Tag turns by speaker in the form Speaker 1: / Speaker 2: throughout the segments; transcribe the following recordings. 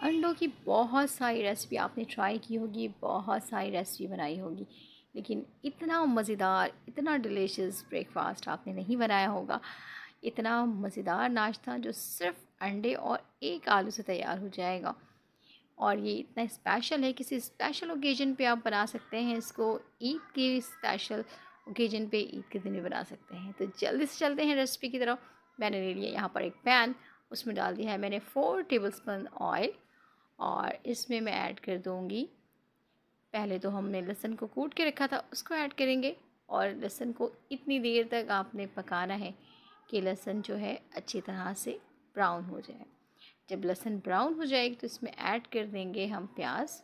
Speaker 1: अंडों की बहुत सारी रेसिपी आपने ट्राई की होगी, बहुत सारी रेसिपी बनाई होगी, लेकिन इतना मज़ेदार, इतना डिलीशियस ब्रेकफास्ट आपने नहीं बनाया होगा। इतना मज़ेदार नाश्ता जो सिर्फ़ अंडे और एक आलू से तैयार हो जाएगा। और ये इतना स्पेशल है, किसी स्पेशल ओकेजन पे आप बना सकते हैं इसको। ईद के स्पेशल ओकेजन पे ईद के दिन भी बना सकते हैं। तो जल्दी से चलते हैं रेसिपी की तरफ। मैंने ले लिया यहाँ पर एक पैन, उसमें डाल दिया है मैंने 4 टेबलस्पून ऑयल। और इसमें मैं ऐड कर दूँगी, पहले तो हमने लहसुन को कूट के रखा था उसको ऐड करेंगे। और लहसुन को इतनी देर तक आपने पकाना है कि लहसुन जो है अच्छी तरह से ब्राउन हो जाए। जब लहसुन ब्राउन हो जाएगी तो इसमें ऐड कर देंगे हम प्याज।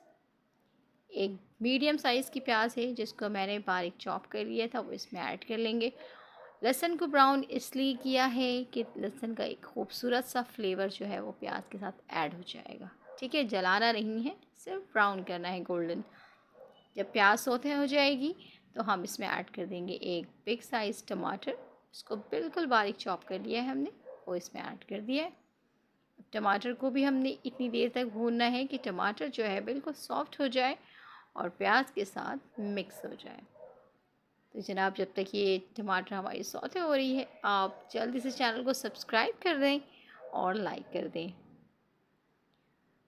Speaker 1: एक मीडियम साइज़ की प्याज है जिसको मैंने बारीक चॉप कर लिया था, वो इसमें ऐड कर लेंगे। लहसुन को ब्राउन इसलिए किया है कि लहसुन का एक खूबसूरत सा फ्लेवर जो है वो प्याज के साथ ऐड हो जाएगा। ठीक है, जलाना नहीं है, सिर्फ ब्राउन करना है, गोल्डन। जब प्याज सौते हो जाएगी तो हम इसमें ऐड कर देंगे एक बिग साइज़ टमाटर। उसको बिल्कुल बारीक चॉप कर लिया है हमने, वो इसमें ऐड कर दिया है। टमाटर को भी हमने इतनी देर तक भूनना है कि टमाटर जो है बिल्कुल सॉफ्ट हो जाए और प्याज के साथ मिक्स हो जाए। तो जनाब, जब तक ये टमाटर हमारी सौते हो रही है, आप जल्दी से चैनल को सब्सक्राइब कर दें और लाइक कर दें।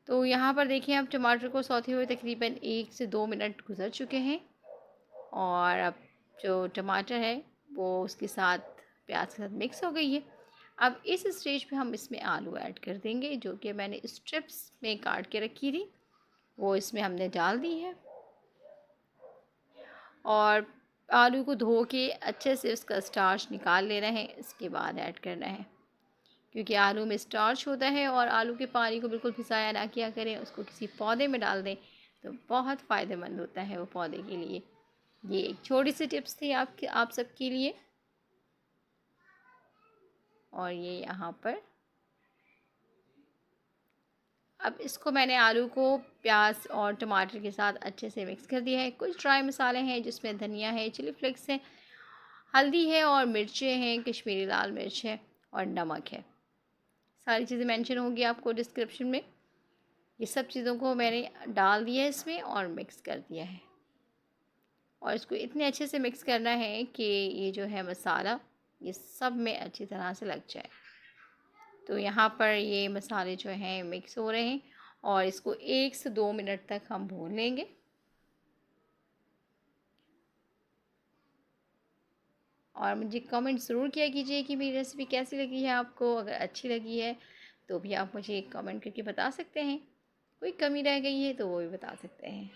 Speaker 1: तो यहाँ पर देखिए, अब टमाटर को सौते हुए तकरीबन 1 से 2 मिनट गुजर चुके हैं। और अब जो टमाटर है वो उसके साथ प्याज के साथ मिक्स हो गई है। अब इस स्टेज पे हम इसमें आलू ऐड कर देंगे, जो कि मैंने स्ट्रिप्स में काट के रखी थी, वो इसमें हमने डाल दी है। और आलू को धो के अच्छे से उसका स्टार्च निकाल लेना है, इसके बाद ऐड करना है। क्योंकि आलू में स्टार्च होता है और आलू के पानी को बिल्कुल फिसाया ना किया करें, उसको किसी पौधे में डाल दें तो बहुत फ़ायदेमंद होता है वो पौधे के लिए। ये एक छोटी सी टिप्स थी आप सबके लिए। और ये यहाँ पर अब इसको मैंने आलू को प्याज और टमाटर के साथ अच्छे से मिक्स कर दिया है। कुछ ड्राई मसाले हैं जिसमें धनिया है, चिली फ्लेक्स है, हल्दी है और मिर्चें हैं, कश्मीरी लाल मिर्च है और नमक है। सारी चीज़ें मेंशन होगी आपको डिस्क्रिप्शन में। ये सब चीज़ों को मैंने डाल दिया है इसमें और मिक्स कर दिया है। और इसको इतने अच्छे से मिक्स करना है कि ये जो है मसाला ये सब में अच्छी तरह से लग जाए। तो यहाँ पर ये मसाले जो हैं मिक्स हो रहे हैं और इसको 1 से 2 मिनट तक हम भून लेंगे। और मुझे कमेंट ज़रूर किया कीजिए कि मेरी रेसिपी कैसी लगी है आपको। अगर अच्छी लगी है तो भी आप मुझे कमेंट करके बता सकते हैं। कोई कमी रह गई है तो वो भी बता सकते हैं।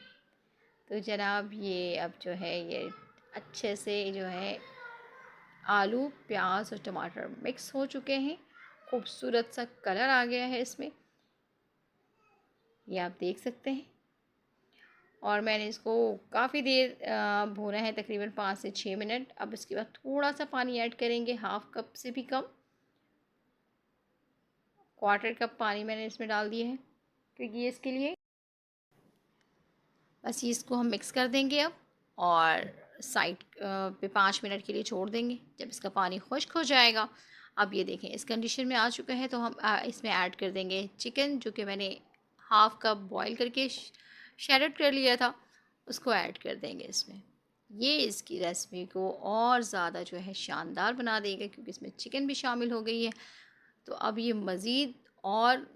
Speaker 1: तो जनाब, ये अब जो है ये अच्छे से जो है आलू, प्याज और टमाटर मिक्स हो चुके हैं। खूबसूरत सा कलर आ गया है इसमें, ये आप देख सकते हैं। और मैंने इसको काफ़ी देर भूना है, तकरीबन 5 से 6 मिनट। अब इसके बाद थोड़ा सा पानी ऐड करेंगे, हाफ़ कप से भी कम, क्वार्टर कप पानी मैंने इसमें डाल दिया है क्योंकि ये इसके लिए। बस ये इसको हम मिक्स कर देंगे अब और साइड पे 5 मिनट के लिए छोड़ देंगे। जब इसका पानी खुश्क हो जाएगा, अब ये देखें इस कंडीशन में आ चुका है, तो हम इसमें ऐड कर देंगे चिकन, जो कि मैंने हाफ़ कप बॉईल करके शैडड कर लिया था, उसको ऐड कर देंगे इसमें। ये इसकी रेसिपी को और ज़्यादा जो है शानदार बना देगा क्योंकि इसमें चिकन भी शामिल हो गई है। तो अब ये मज़ीद और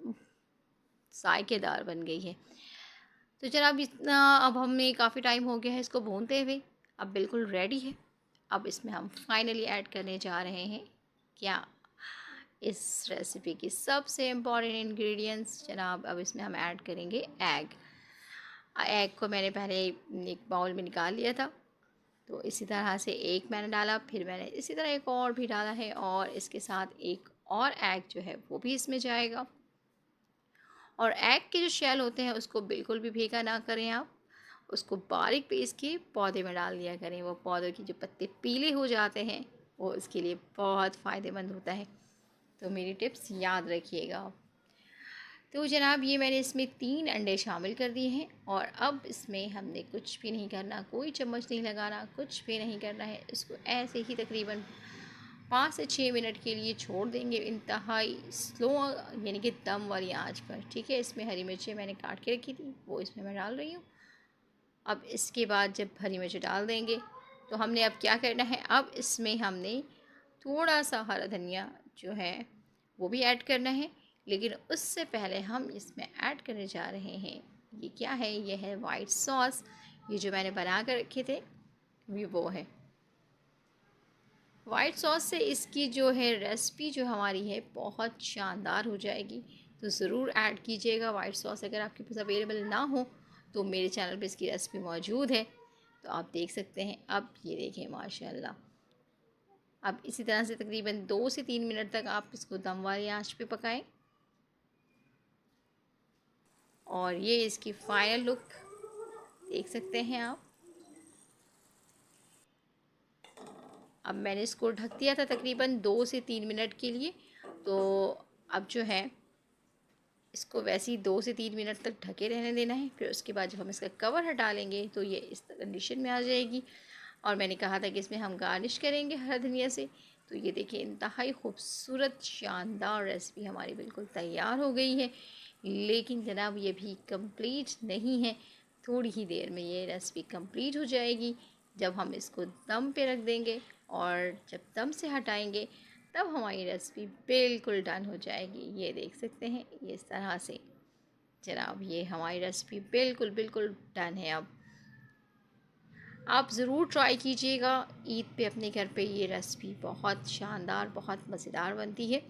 Speaker 1: जायकेदार बन गई है। तो जनाब, इतना अब हमें काफ़ी टाइम हो गया है इसको भूनते हुए, अब बिल्कुल रेडी है। अब इसमें हम फाइनली ऐड करने जा रहे हैं क्या, इस रेसिपी की सबसे इम्पॉर्टेंट इंग्रेडिएंट्स जनाब। अब इसमें हम ऐड करेंगे एग। एग को मैंने पहले एक बाउल में निकाल लिया था, तो इसी तरह से एक मैंने डाला, फिर मैंने इसी तरह एक और भी डाला है और इसके साथ एक और एग जो है वो भी इसमें जाएगा। और एग के जो शेल होते हैं उसको बिल्कुल भी भीगा ना करें आप, उसको बारीक पीस के पौधे में डाल दिया करें। वो पौधों की जो पत्ते पीले हो जाते हैं वो इसके लिए बहुत फ़ायदेमंद होता है। तो मेरी टिप्स याद रखिएगा। तो जनाब, ये मैंने इसमें 3 अंडे शामिल कर दिए हैं और अब इसमें हमने कुछ भी नहीं करना, कोई चम्मच नहीं लगाना, कुछ भी नहीं करना है। इसको ऐसे ही तकरीबन 5 से 6 मिनट के लिए छोड़ देंगे इंतहाई स्लो यानी कि दम वाली आंच पर। ठीक है, इसमें हरी मिर्ची मैंने काट के रखी थी, वो इसमें मैं डाल रही हूँ। अब इसके बाद जब हरी मिर्ची डाल देंगे तो हमने अब क्या करना है, अब इसमें हमने थोड़ा सा हरा धनिया जो है वो भी ऐड करना है। लेकिन उससे पहले हम इसमें ऐड करने जा रहे हैं, ये क्या है, ये है वाइट सॉस। ये जो मैंने बना कर रखे थे ये वो है वाइट सॉस से इसकी जो है रेसिपी जो हमारी है बहुत शानदार हो जाएगी। तो ज़रूर ऐड कीजिएगा वाइट सॉस। अगर आपके पास अवेलेबल ना हो तो मेरे चैनल पे इसकी रेसिपी मौजूद है, तो आप देख सकते हैं। अब ये देखें माशाल्लाह। अब इसी तरह से तकरीबन 2 से 3 मिनट तक आप इसको दम वाली आंच पे पकाएं। और ये इसकी फाइनल लुक देख सकते हैं आप। अब मैंने इसको ढक दिया था तकरीबन 2 से 3 मिनट के लिए। तो अब जो है इसको वैसे ही 2 से 3 मिनट तक ढके रहने देना है। फिर उसके बाद जब हम इसका कवर हटा लेंगे तो ये इस कंडीशन में आ जाएगी। और मैंने कहा था कि इसमें हम गार्निश करेंगे हरा धनिया से। तो ये देखिए इंतहाई खूबसूरत शानदार रेसिपी हमारी बिल्कुल तैयार हो गई है। लेकिन जनाब ये भी कंप्लीट नहीं है, थोड़ी ही देर में ये रेसिपी कंप्लीट हो जाएगी जब हम इसको दम पे रख देंगे। और जब दम से हटाएंगे तब हमारी रेसिपी बिल्कुल डन हो जाएगी। ये देख सकते हैं, ये इस तरह से जनाब ये हमारी रेसिपी बिल्कुल बिल्कुल डन है। अब आप ज़रूर ट्राई कीजिएगा ईद पे अपने घर पे, ये रेसिपी बहुत शानदार बहुत मज़ेदार बनती है।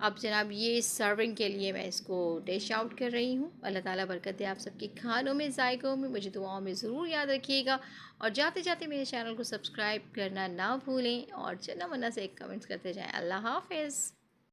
Speaker 1: अब जनाब ये सर्विंग के लिए मैं इसको डिश आउट कर रही हूँ। अल्लाह ताला बरकत दे आप सबके खानों में, जायकों में। मुझे दुआओं में ज़रूर याद रखिएगा। और जाते जाते मेरे चैनल को सब्सक्राइब करना ना भूलें और जना मना से एक कमेंट्स करते जाएं। अल्लाह हाफ़िज़।